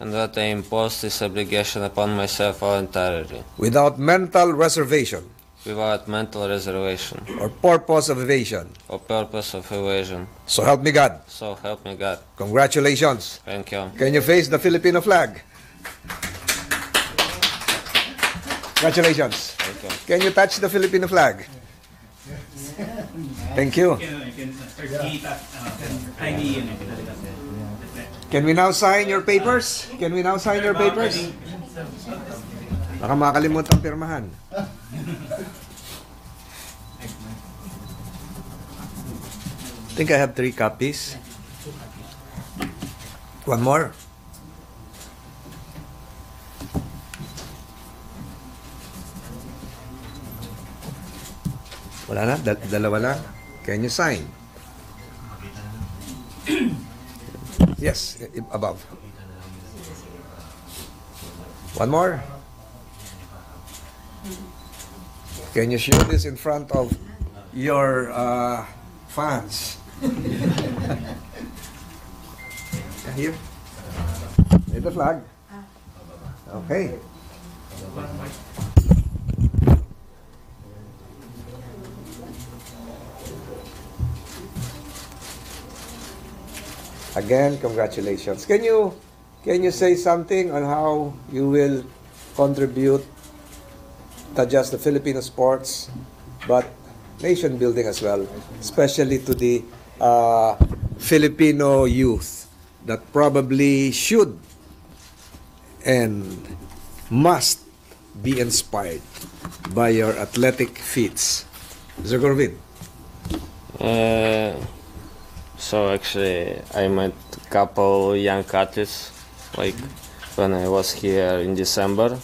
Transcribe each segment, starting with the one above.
and that I impose this obligation upon myself voluntarily, without mental reservation without mental reservation or purpose of evasion. or purpose of evasion. So help me God. So help me God. Congratulations. Thank you. Can you face the Filipino flag? Congratulations. Thank you. Can you touch the Filipino flag? Thank you. Can we now sign your papers? Can we now sign your papers? Baka makalimutan pirmahan. I think I have 3 copies. One more. Wala na? Dalawa lang? Can you sign? Yes, above. One more. Can you show this in front of your fans? Here. There's the flag. Okay. Again, congratulations. Can you say something on how you will contribute not just the Filipino sports, but nation building as well, especially to the Filipino youth that probably should and must be inspired by your athletic feats. Mr. Corvin. So actually, I met a couple young athletes, like when I was here in December,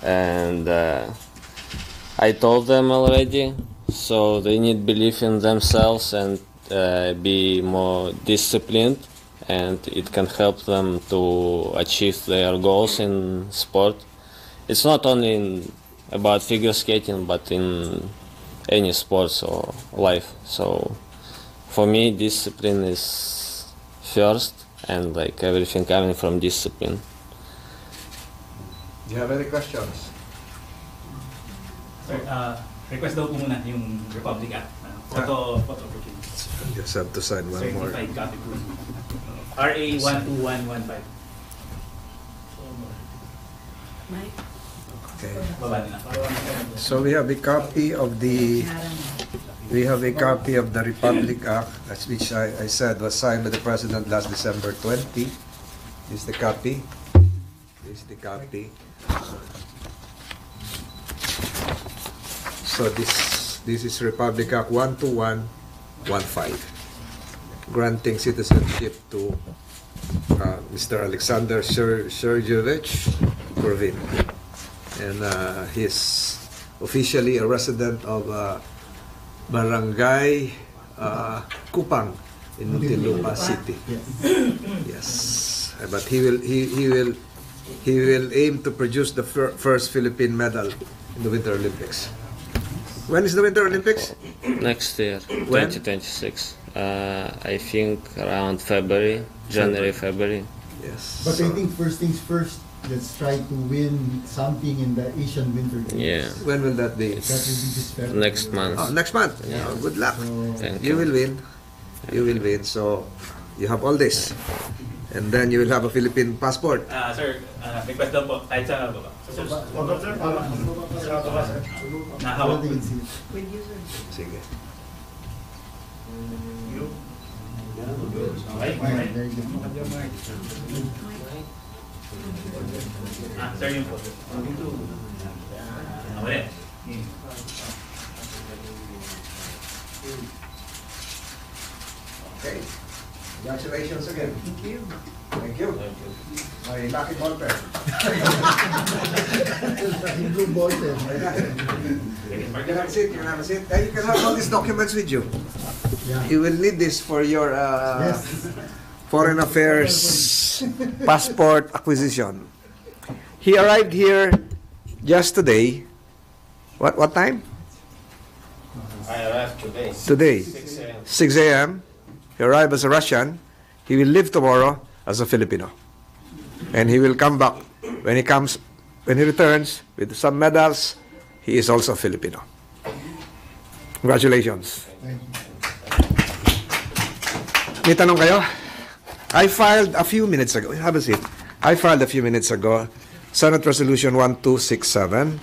and I told them already, so they need belief in themselves and be more disciplined, and it can help them to achieve their goals in sport. It's not only about figure skating, but in any sports or life. So for me, discipline is first, and like everything coming from discipline. Do you have any questions? Sir, request daw po muna yung Republic Act. Photo opportunity. Just have to sign one more. Certified copy po. RA 12115. Okay. Baba nila. So we have a copy of the Republic Act, which I said was signed by the President last December 20. This is the copy. This is the copy. So this is Republic Act 12115, granting citizenship to Mr. Alexander Sergeyevich Corvin, and he's officially a resident of Barangay Kupang in Muntinlupa City. Yes, but he will aim to produce the first Philippine medal in the Winter Olympics. When is the Winter Olympics? Next year, When? 2026. I think around January, February. Yes. But So, I think first things first, let's try to win something in the Asian Winter Games. Yeah, when will that be? That will be this February. next month. Oh, next month. Yeah. Oh, good luck. So, Thank You you. will win. You will win. So you have all this, and then you will have a Philippine passport. Sir, request daw po. Kahit saan baba. Sir, nahawak po. everything is here. Sige. Okay? Fine, very good. Sir, yun po. Okay. Okay. Congratulations again. Thank you. Thank you. My lucky ball pen. Blue ball pen. You can have a seat. You can have a seat. And you can have all these documents with you. Yeah. You will need this for your Yes. foreign affairs passport acquisition. He arrived here just today. What time? I arrived today. Today. 6 a.m. He arrived as a Russian. He will live tomorrow as a Filipino. And he will come back. When he returns with some medals, he is also Filipino. Congratulations. Thank you. May tanong kayo? I filed a few minutes ago. Have a seat. I filed a few minutes ago Senate Resolution 1267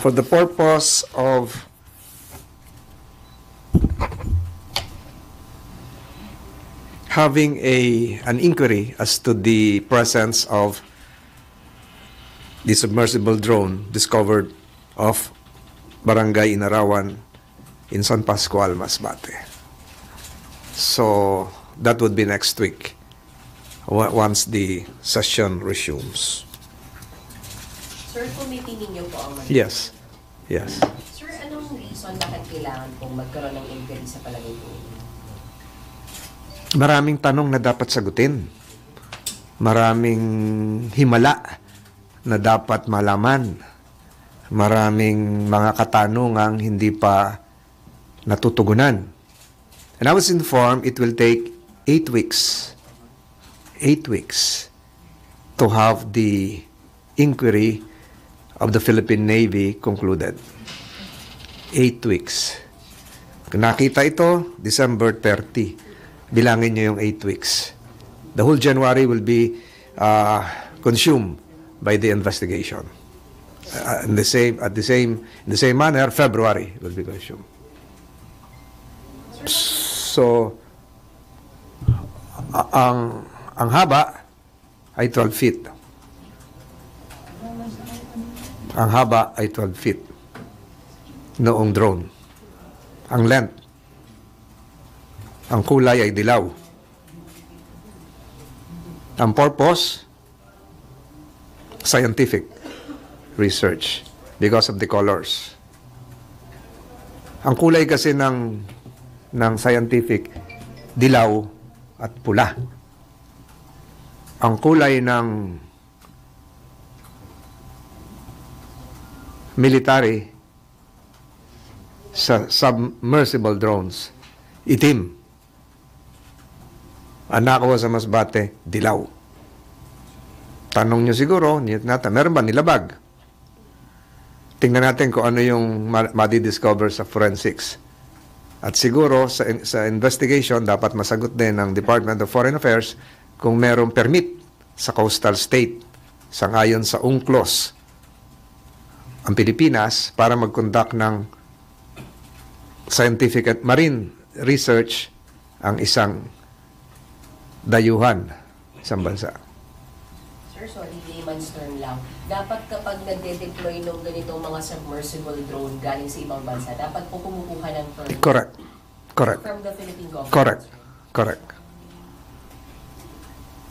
for the purpose of having an inquiry as to the presence of the submersible drone discovered off Barangay Inarawan in San Pascual, Masbate. So that would be next week once the session resumes. Sir, committee ninyo po ang Yes. Yes. Sir, anong reason bakit kailangan pong magkaroon ng inquiry sa palagay po? Maraming tanong na dapat sagutin. Maraming himala na dapat malaman. Maraming mga katanungang hindi pa natutugunan. And I was informed it will take 8 weeks. 8 weeks to have the inquiry of the Philippine Navy concluded. 8 weeks. Kung nakita ito, December 30. Bilangin nyo yung 8 weeks. The whole January will be consumed by the investigation. In the same manner, February will be consumed. So, ang haba ay 12 feet. Ang haba ay 12 feet noong drone. Ang length, ang kulay ay dilaw. Ang purpose, scientific research because of the colors. Ang kulay kasi ng scientific, dilaw at pula. Ang kulay ng military sa submersible drones, itim. Ang nakuha sa Masbate, dilaw. Tanong nyo siguro, meron ba nilabag? Tingnan natin kung ano yung madi-discover sa forensics. At siguro sa investigation, dapat masagot din ng Department of Foreign Affairs kung merong permit sa coastal state sangayon sa UNCLOS ang Pilipinas para mag-conduct ng scientific at marine research ang isang dayuhan, isang bansa. Sir, sorry, layman's term lang. Dapat kapag nagde-deploy ng ganitong mga submersible drone galing sa ibang bansa, dapat po kumukuha ng permit. Correct. From the Philippine government. Correct.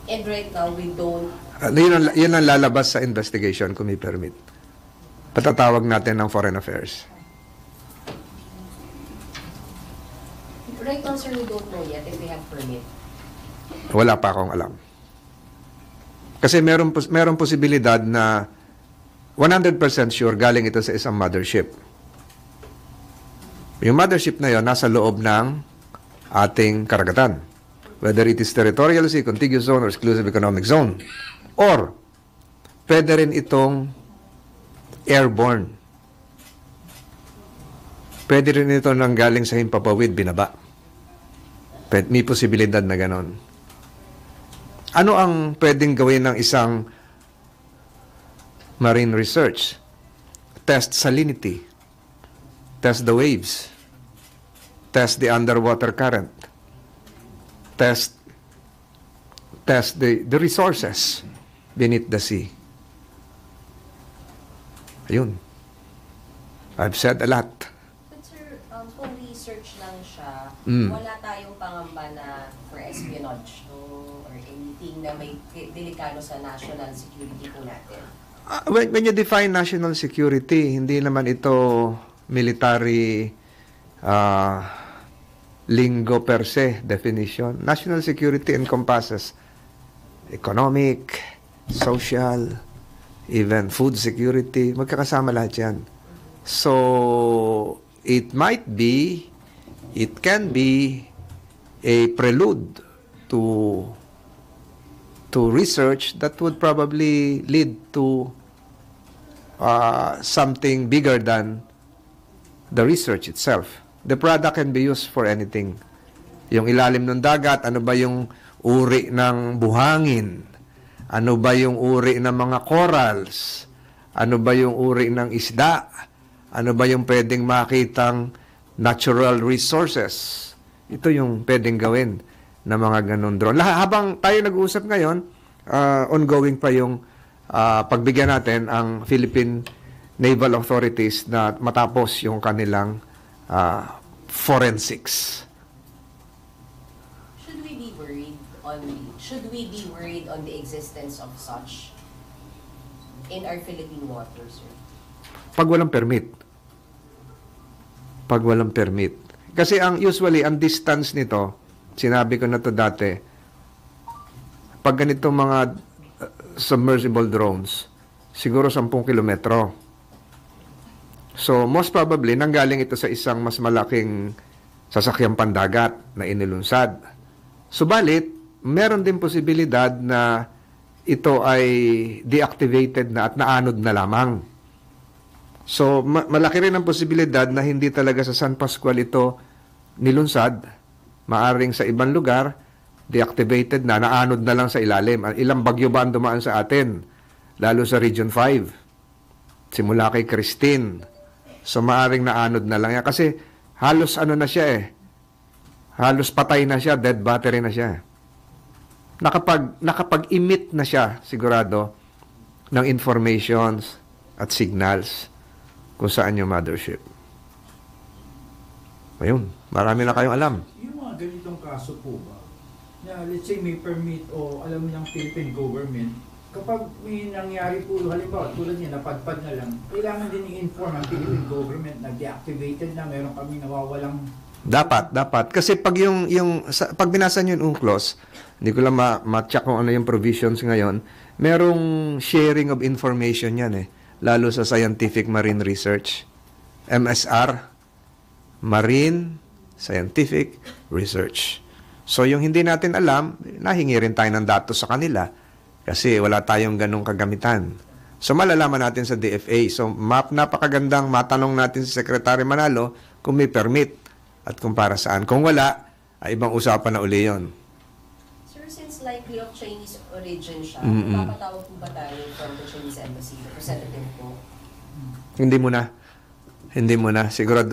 And right now, we don't... Yun ang lalabas sa investigation kung may permit. Patatawag natin ng Foreign Affairs. Right now, sir, we don't know yet if they have permit. Wala pa akong alam. Kasi merong posibilidad na 100% sure galing ito sa isang mothership. Yung mothership na yon nasa loob ng ating karagatan. Whether it is territorial sea, contiguous zone, or exclusive economic zone. Or, pwede rin itong airborne. Pwede rin ito nang galing sa himpapawid, binaba. May posibilidad na ganon. Ano ang pwedeng gawin ng isang marine research? Test salinity. Test the waves. Test the underwater current. Test the resources beneath the sea. Ayun. I've said a lot. But sir, kung research lang siya, Mm. wala tayong pangamba na for espionage or anything na may delikado sa national security po natin. When you define national security, hindi naman ito military lingo per se definition. National security encompasses economic, social, even food security. Magkakasama lahat yan. So, it can be a prelude to research that would probably lead to something bigger than the research itself. The product can be used for anything. Yung ilalim ng dagat, ano ba yung uri ng buhangin? Ano ba yung uri ng mga corals? Ano ba yung uri ng isda? Ano ba yung pwedeng makitang natural resources? Ito yung pwedeng gawin ng mga ganun drone. Habang tayo nag-uusap ngayon, ongoing pa yung pagbigyan natin ang Philippine Naval Authorities na matapos yung kanilang forensics. Should we be worried on the existence of such in our Philippine waters, sir? Pag walang permit. Pag walang permit. Kasi usually, ang distance nito, sinabi ko na to dati, pag ganito mga submersible drones, siguro 10 kilometro. So, most probably, nanggaling ito sa isang mas malaking sasakyang pandagat na inilunsad. Subalit, meron din posibilidad na ito ay deactivated na at naanod na lamang. So, malaki rin ang posibilidad na hindi talaga sa San Pascual ito nilunsad. Maaring sa ibang lugar, deactivated na, naanod na lang sa ilalim. Ilang bagyo ba ang dumaan sa atin? Lalo sa Region 5. Simula kay Christine. So, maaring naanod na lang yan. Kasi, halos ano na siya eh. Halos patay na siya, dead battery na siya. Nakapag-emit na siya, sigurado, ng informations at signals kung saan yung mothership. Ayun, marami na kayong alam. Yung mga ganitong kaso po ba, na let's say may permit o alam ng Philippine government, kapag may nangyari po, halimbawa tulad niya, napadpad na lang, kailangan din i-inform ang Philippine government na deactivated na, meron kami nawawalang... Dapat. Kasi pag pag binasa niyo yung UNCLOS, hindi ko lang ma-check kung ano yung provisions ngayon, merong sharing of information yan eh. Lalo sa Scientific Marine Research. MSR, Marine Scientific Research. So, yung hindi natin alam, nahingi rin tayo ng datos sa kanila kasi wala tayong ganong kagamitan. So, malalaman natin sa DFA. So, napakagandang matanong natin si Secretary Manalo kung may permit at kung para saan. Kung wala, ay ibang usapan na uli yun. Sir, since likely of Chinese origin siya, mapapatawag po ba tayo from the Chinese Embassy, representative po? Hindi mo na. Siguro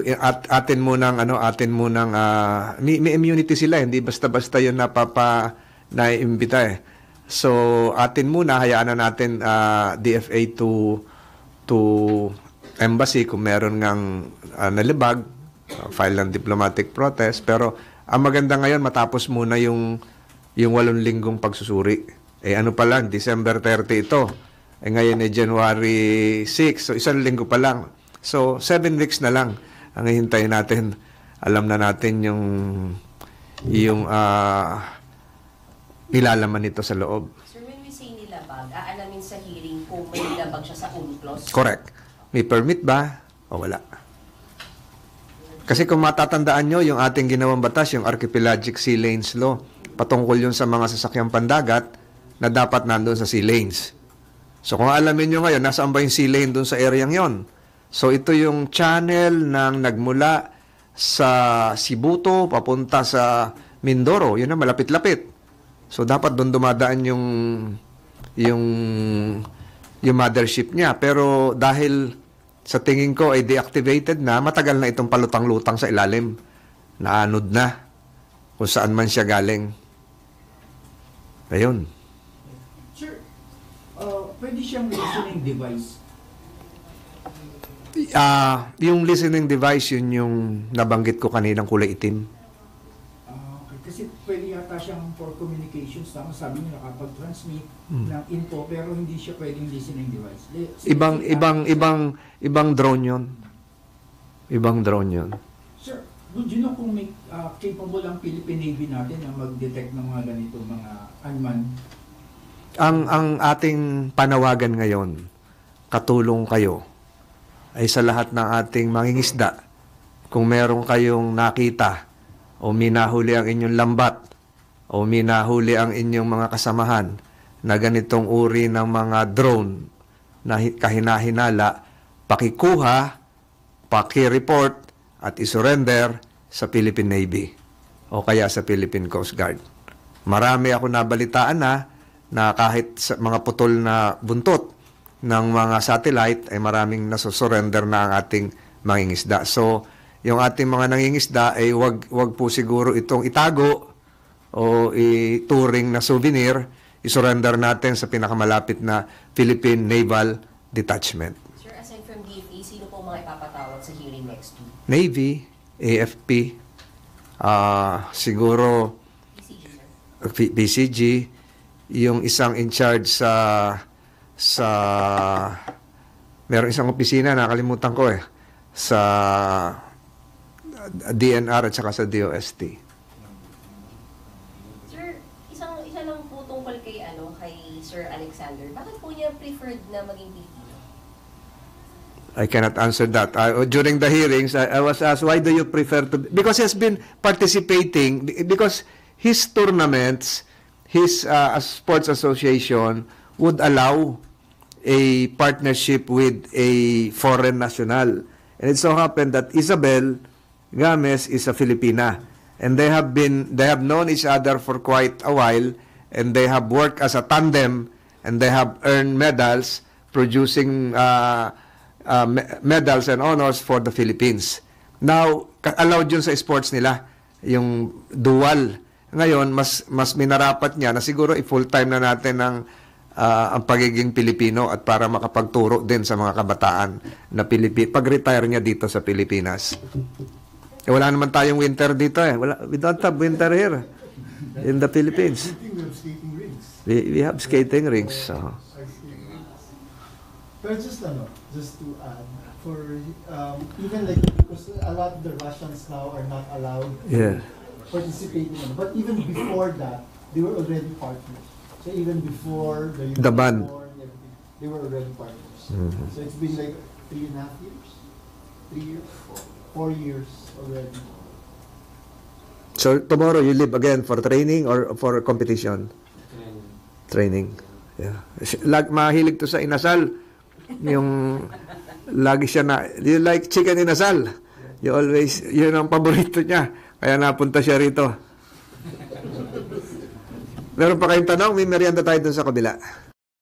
atin mo nang may immunity sila, hindi basta-basta 'yun naiimbita eh. So atin muna, hayaan na natin DFA to embassy kung meron ngang nalibag, file ng diplomatic protest, pero ang maganda ngayon matapos muna yung 8 linggong pagsusuri. Ano pa lang, December 30 ito. Ngayon ay January 6, so 1 linggo pa lang. So, 7 weeks na lang ang hihintayin natin. Alam na natin yung nilalaman nito sa loob. Sir, when we say nilabag, aalamin sa hearing kung may nilabag siya sa UNCLOS? Correct. May permit ba o wala? Kasi kung matatandaan nyo, yung ating ginawang batas, yung Archipelagic Sea Lanes Law, patungkol yun sa mga sasakyang pandagat na dapat nandun sa sea lanes. So kung alamin nyo ngayon, nasaan ba yung sea lane dun sa area yon? So ito yung channel ng nagmula sa Sibuto papunta sa Mindoro. Yun na, malapit-lapit. So dapat doon dumadaan yung mothership niya. Pero dahil sa tingin ko ay deactivated na, matagal na itong palutang-lutang sa ilalim. Naanod na kung saan man siya galing. Ayun. Sir, pwede siyang listening device? Yung listening device, yun yung nabanggit ko kaninang kulay itim. Okay. Kasi pwede yata siyang for communications. Tama, sabi niyo nakapag-transmit ng info, pero hindi siya pwedeng listening device. Ibang drone yun. Ibang drone yun. Sir, would you know kung may capable ang Philippine Navy natin na mag-detect ng mga ganito, mga unmanned? Ang ating panawagan ngayon, katulong kayo, ay sa lahat ng ating mangingisda. Kung meron kayong nakita o minahuli ang inyong lambat o minahuli ang inyong mga kasamahan na ganitong uri ng mga drone na kahinahinala, pakikuha, paki-report at isurrender sa Philippine Navy o kaya sa Philippine Coast Guard. Marami ako nabalitaan na kahit sa mga putol na buntot ng mga satellite ay maraming nasusurrender na ang ating mangingisda. So, yung ating mga nangingisda ay wag po siguro itong itago o ituring na souvenir, isurrender natin sa pinakamalapit na Philippine Naval Detachment. Sir, aside from DFA, sino po mga ipapatawag sa hearing next week? Navy, AFP, siguro PCG, sir. PCG, yung isang in charge sa meron isang opisina, nakalimutan ko sa DNR at saka sa DOST. Sir, isa lang po tungkol kay Sir Alexander. Bakit po niya preferred na maging Pilipino? I cannot answer that. During the hearings, I was asked, why do you prefer to... Because he has been participating, because his tournaments, his sports association would allow a partnership with a foreign national. And it so happened that Isabel Games is a Filipina. And they have known each other for quite a while, and they have worked as a tandem, and they have earned medals, producing medals and honors for the Philippines. Now, allowed yun sa sports nila, yung dual. Ngayon, mas minarapat niya na siguro i-full-time na natin ang pagiging Pilipino at para makapagturo din sa mga kabataan na pag-retire niya dito sa Pilipinas. Wala naman tayong winter dito we don't have winter here in the Philippines. I think we have skating rinks. We have skating rinks. So. But just to add, for even like, because a lot of the Russians now are not allowed to participate in it. But even before that, they were already partners. So even before The band. war and everything, they were already partners. Mhm. So it's been like 3.5 years? 3 years? 4 years already. So tomorrow you leave again for training or for competition? Training. Yeah. Mahilig to sa inasal. Yung lagi siya you like chicken inasal. You always, yun ang paborito niya. Kaya napunta siya rito. Meron pa kayong tanong? May merienda tayo dun sa kabila.